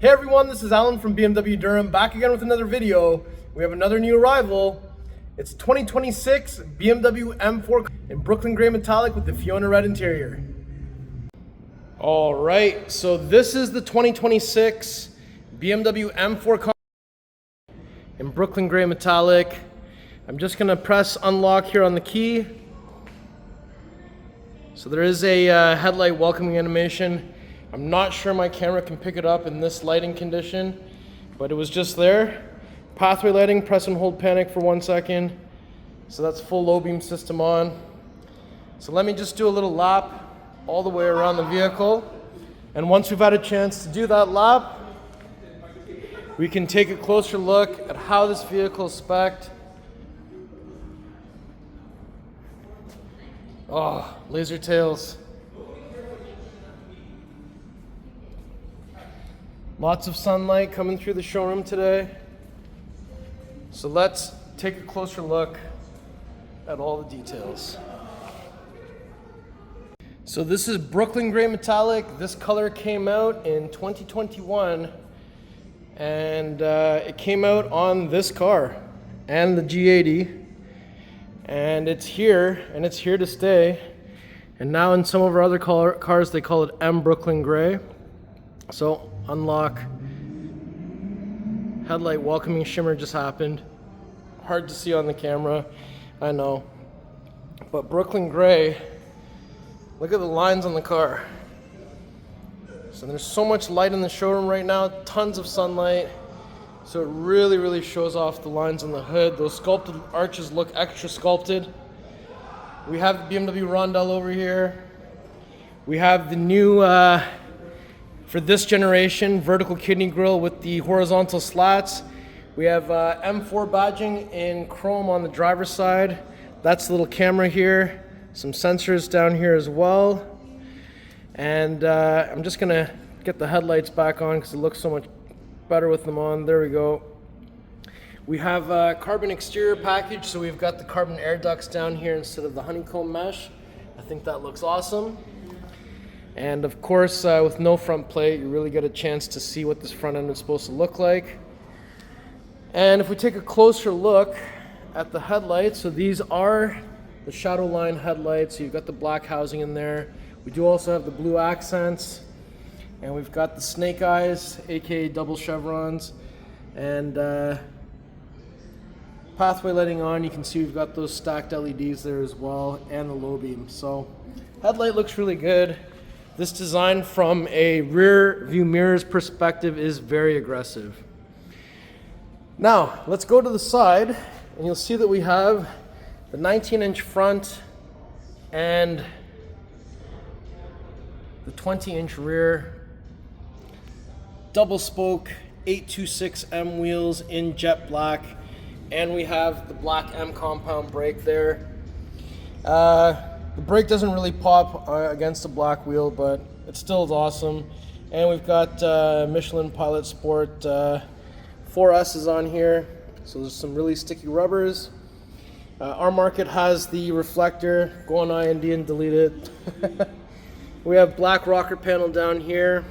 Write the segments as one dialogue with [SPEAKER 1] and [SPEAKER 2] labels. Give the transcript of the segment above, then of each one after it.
[SPEAKER 1] Hey everyone, this is Alan from BMW Durham, back again with another video. We have another new arrival. It's 2026 BMW M4 Coupe in Brooklyn Gray Metallic with the Fiona red interior. All right, so this is the 2026 BMW M4 Coupe in Brooklyn Gray Metallic. I'm just gonna press unlock here on the key. So there is a headlight welcoming animation. I'm not sure my camera can pick it up in this lighting condition, but it was just there. Pathway lighting, press and hold panic for 1 second. So that's full low beam system on. So let me just do a little lap all the way around the vehicle. And once we've had a chance to do that lap, we can take a closer look at how this vehicle is spec'd. Oh, laser tails. Lots of sunlight coming through the showroom today. So let's take a closer look at all the details. So this is Brooklyn Gray Metallic. This color came out in 2021 and it came out on this car and the G80, and it's here to stay. And now in some of our other cars they call it M Brooklyn Gray. So unlock, headlight welcoming shimmer just happened. Hard to see on the camera, I know. But Brooklyn Gray, look at the lines on the car. So there's so much light in the showroom right now, tons of sunlight. So it really shows off the lines on the hood. Those sculpted arches look extra sculpted. We have the BMW Rondell over here. We have the new, for this generation, vertical kidney grille with the horizontal slats. We have M4 badging in chrome on the driver's side. That's the little camera here. Some sensors down here as well. And I'm just gonna get the headlights back on because it looks so much better with them on. There we go. We have a carbon exterior package, so we've got the carbon air ducts down here instead of the honeycomb mesh. I think that looks awesome. And of course, with no front plate, you really get a chance to see what this front end is supposed to look like. And if we take a closer look at the headlights, so these are the Shadowline headlights. So you've got the black housing in there. We do also have the blue accents. And we've got the snake eyes, aka double chevrons. And pathway lighting on. You can see we've got those stacked LEDs there as well, and the low beam. So headlight looks really good. This design from a rear view mirrors perspective is very aggressive. Now, let's go to the side and you'll see that we have the 19-inch front and the 20-inch rear. Double spoke 826M wheels in jet black, and we have the black M compound brake there. The brake doesn't really pop against the black wheel, but it still is awesome. And we've got Michelin Pilot Sport 4S's on here. So there's some really sticky rubbers. Our market has the reflector. Go on IND and delete it. We have black rocker panel down here.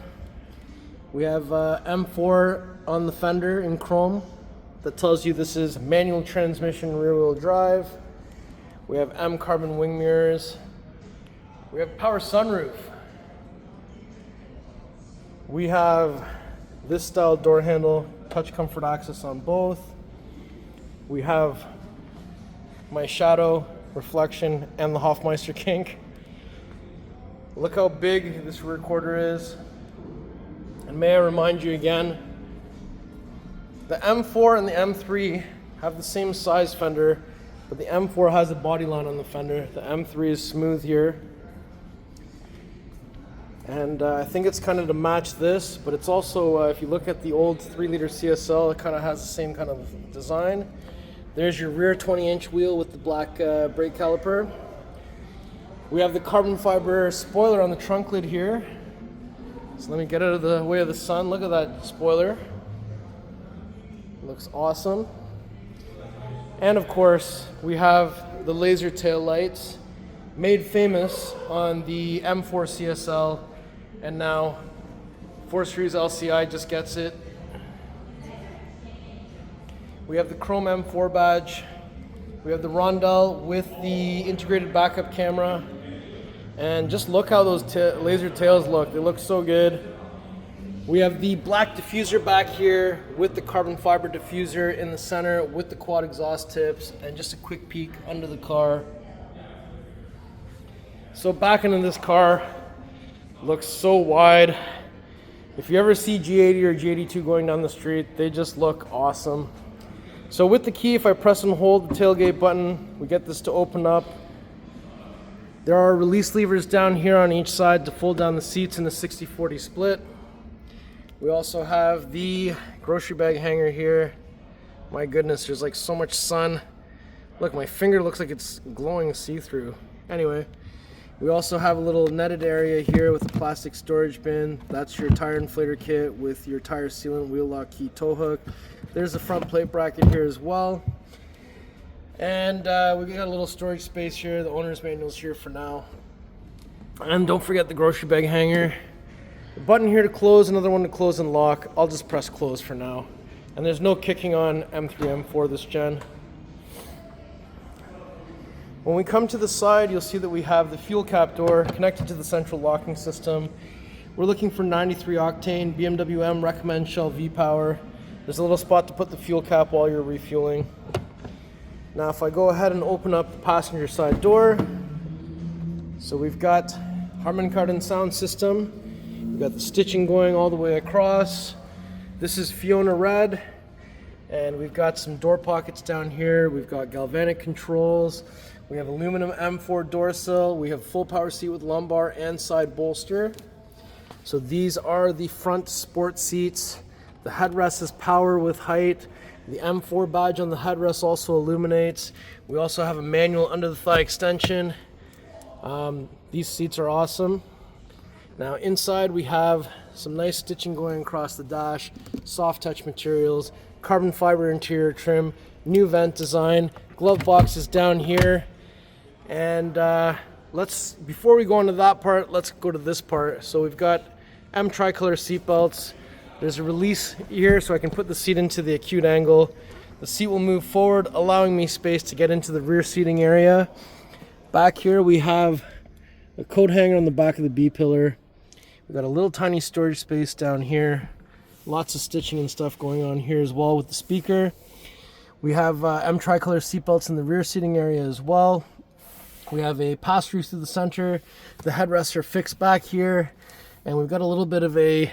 [SPEAKER 1] We have M4 on the fender in chrome. That tells you this is manual transmission rear wheel drive. We have M carbon wing mirrors. We have power sunroof. We have this style door handle, touch comfort access on both. We have my shadow reflection and the Hofmeister kink. Look how big this rear quarter is. And may I remind you again, the M4 and the M3 have the same size fender, but the M4 has a body line on the fender. The M3 is smooth here. And I think it's kind of to match this, but it's also, if you look at the old 3-liter CSL, it kind of has the same kind of design. There's your rear 20-inch wheel with the black brake caliper. We have the carbon fiber spoiler on the trunk lid here. So let me get out of the way of the sun. Look at that spoiler. Looks awesome. And of course, we have the laser tail lights, made famous on the M4 CSL and now 4 Series LCI just gets it. We have the Chrome M4 badge. We have the Rondell with the integrated backup camera. And just look how those laser tails look. They look so good. We have the black diffuser back here with the carbon fiber diffuser in the center with the quad exhaust tips, and just a quick peek under the car. So back into this car, looks so wide. If you ever see G80 or G82 going down the street, they just look awesome. So with the key, if I press and hold the tailgate button, we get this to open up. There are release levers down here on each side to fold down the seats in a 60-40 split. We also have the grocery bag hanger here. My goodness, there's like so much sun. Look, my finger looks like it's glowing see-through. Anyway, we also have a little netted area here with a plastic storage bin. That's your tire inflator kit with your tire sealant, wheel lock key, tow hook. There's a front plate bracket here as well. And we got a little storage space here. The owner's manual's here for now. And don't forget the grocery bag hanger. The button here to close, another one to close and lock. I'll just press close for now. And there's no kicking on M3, M4 this gen. When we come to the side, you'll see that we have the fuel cap door connected to the central locking system. We're looking for 93 octane, BMW M recommend Shell V-Power. There's a little spot to put the fuel cap while you're refueling. Now if I go ahead and open up the passenger side door, so we've got Harman Kardon sound system. We've got the stitching going all the way across. This is Fiona red, and we've got some door pockets down here. We've got galvanic controls. We have aluminum M4 door sill. We have full power seat with lumbar and side bolster. So these are the front sport seats. The headrest is power with height. The M4 badge on the headrest also illuminates. We also have a manual under the thigh extension. These seats are awesome. Now inside we have some nice stitching going across the dash, soft touch materials, carbon fiber interior trim, new vent design, glove boxes down here. And before we go into that part, let's go to this part. So we've got M tricolor seat belts. There's a release here so I can put the seat into the acute angle. The seat will move forward, allowing me space to get into the rear seating area. Back here we have a coat hanger on the back of the B-pillar. We've got a little tiny storage space down here. Lots of stitching and stuff going on here as well with the speaker. We have M tricolor seat belts in the rear seating area as well. We have a pass-through through the center. The headrests are fixed back here. And we've got a little bit of a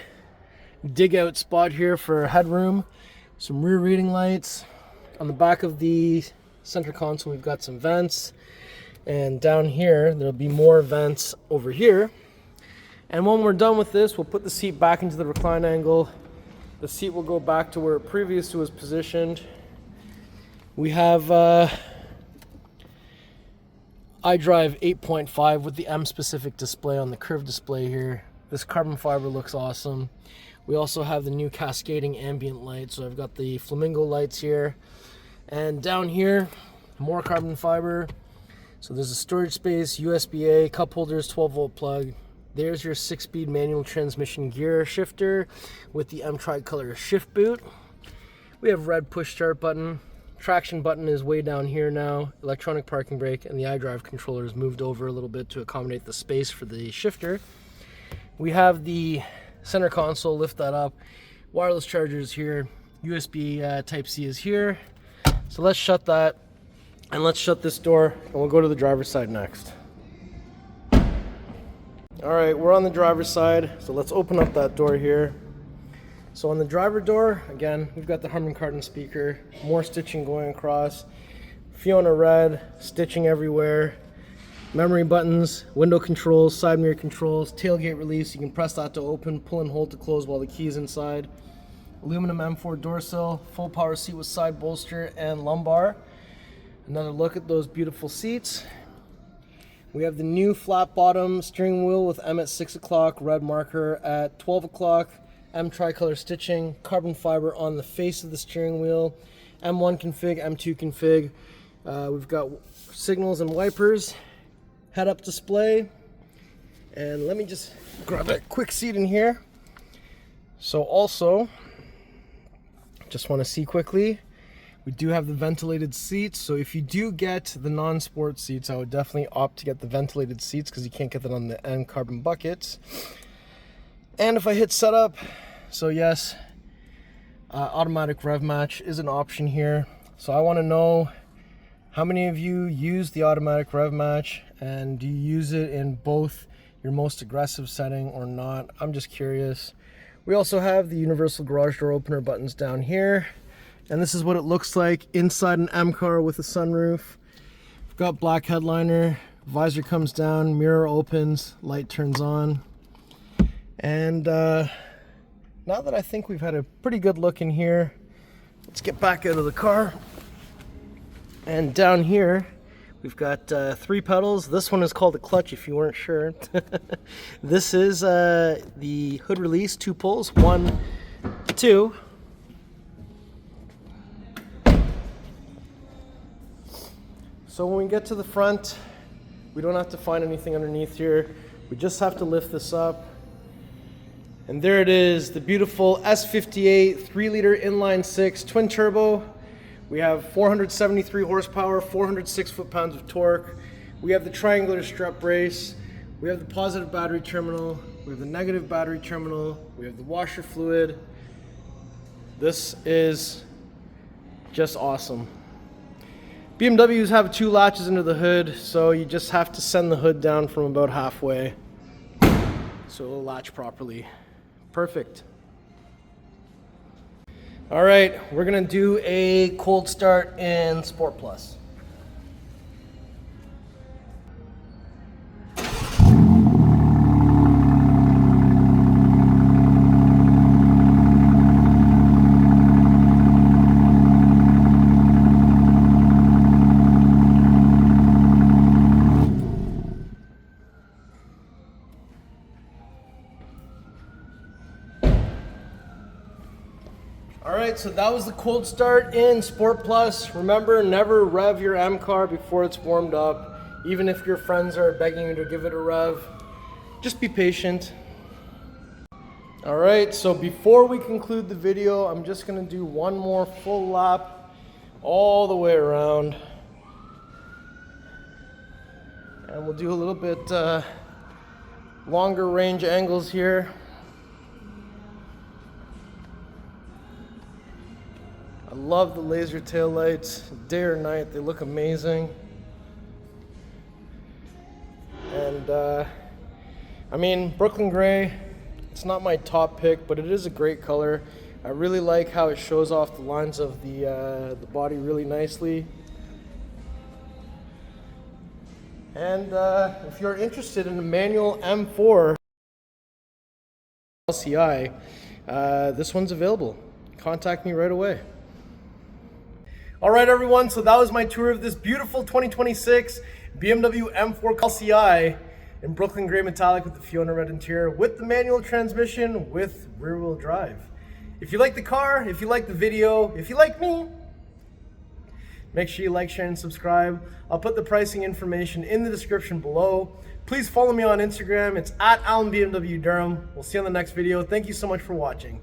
[SPEAKER 1] dig out spot here for headroom. Some rear reading lights. On the back of the center console we've got some vents. And down here there'll be more vents over here. And when we're done with this, we'll put the seat back into the recline angle. The seat will go back to where it previously was positioned. We have iDrive 8.5 with the M specific display on the curved display here. This carbon fiber looks awesome. We also have the new cascading ambient light. So I've got the flamingo lights here. And down here, more carbon fiber. So there's a storage space, USB-A, cup holders, 12-volt plug. There's your 6-speed manual transmission gear shifter with the M tricolor shift boot. We have red push start button. Traction button is way down here now. Electronic parking brake, and the iDrive controller is moved over a little bit to accommodate the space for the shifter. We have the center console, lift that up. Wireless chargers here. USB Type-C is here. So let's shut that, and let's shut this door, and we'll go to the driver's side next. All right, we're on the driver's side, so let's open up that door here. So on the driver door, again, we've got the Harman Kardon speaker, more stitching going across, Fiona red, stitching everywhere, memory buttons, window controls, side mirror controls, tailgate release. You can press that to open, pull and hold to close while the key is inside. Aluminum M4 door sill, full power seat with side bolster and lumbar. Another look at those beautiful seats. We have the new flat bottom steering wheel with M at 6 o'clock, red marker at 12 o'clock, M tricolor stitching, carbon fiber on the face of the steering wheel, M1 config, M2 config. We've got signals and wipers, head-up display, and let me just grab a quick seat in here. So also, just want to see quickly, we do have the ventilated seats. So if you do get the non-sport seats, I would definitely opt to get the ventilated seats because you can't get that on the end carbon buckets. And if I hit setup, so yes, automatic rev match is an option here. So I want to know how many of you use the automatic rev match, and do you use it in both your most aggressive setting or not? I'm just curious. We also have the universal garage door opener buttons down here, and this is what it looks like inside an M car with a sunroof. We've got black headliner, visor comes down, mirror opens, light turns on. And now that I think we've had a pretty good look in here, let's get back out of the car. And down here, we've got 3 pedals. This one is called a clutch if you weren't sure. This is the hood release, 2 pulls, 1, 2. So when we get to the front, we don't have to find anything underneath here. We just have to lift this up. And there it is, the beautiful S58 3-liter inline-6 twin turbo. We have 473 horsepower, 406 foot-pounds of torque. We have the triangular strut brace. We have the positive battery terminal. We have the negative battery terminal. We have the washer fluid. This is just awesome. BMWs have 2 latches under the hood, so you just have to send the hood down from about halfway so it'll latch properly. Perfect. All right, we're gonna do a cold start in Sport Plus. Alright, so that was the cold start in Sport Plus. Remember, never rev your M car before it's warmed up. Even if your friends are begging you to give it a rev, just be patient. Alright, so before we conclude the video, I'm just going to do one more full lap all the way around. And we'll do a little bit longer range angles here. I love the laser tail lights, day or night, they look amazing. And I mean, Brooklyn Gray, it's not my top pick, but it is a great color. I really like how it shows off the lines of the body really nicely. And if you're interested in a manual M4 LCI, this one's available. Contact me right away. All right, everyone, so that was my tour of this beautiful 2026 BMW M4 LCI in Brooklyn Gray Metallic with the Fiona red interior, with the manual transmission, with rear-wheel drive. If you like the car, if you like the video, if you like me, make sure you like, share, and subscribe. I'll put the pricing information in the description below. Please follow me on Instagram. It's @AlanBMW Durham. We'll see you on the next video. Thank you so much for watching.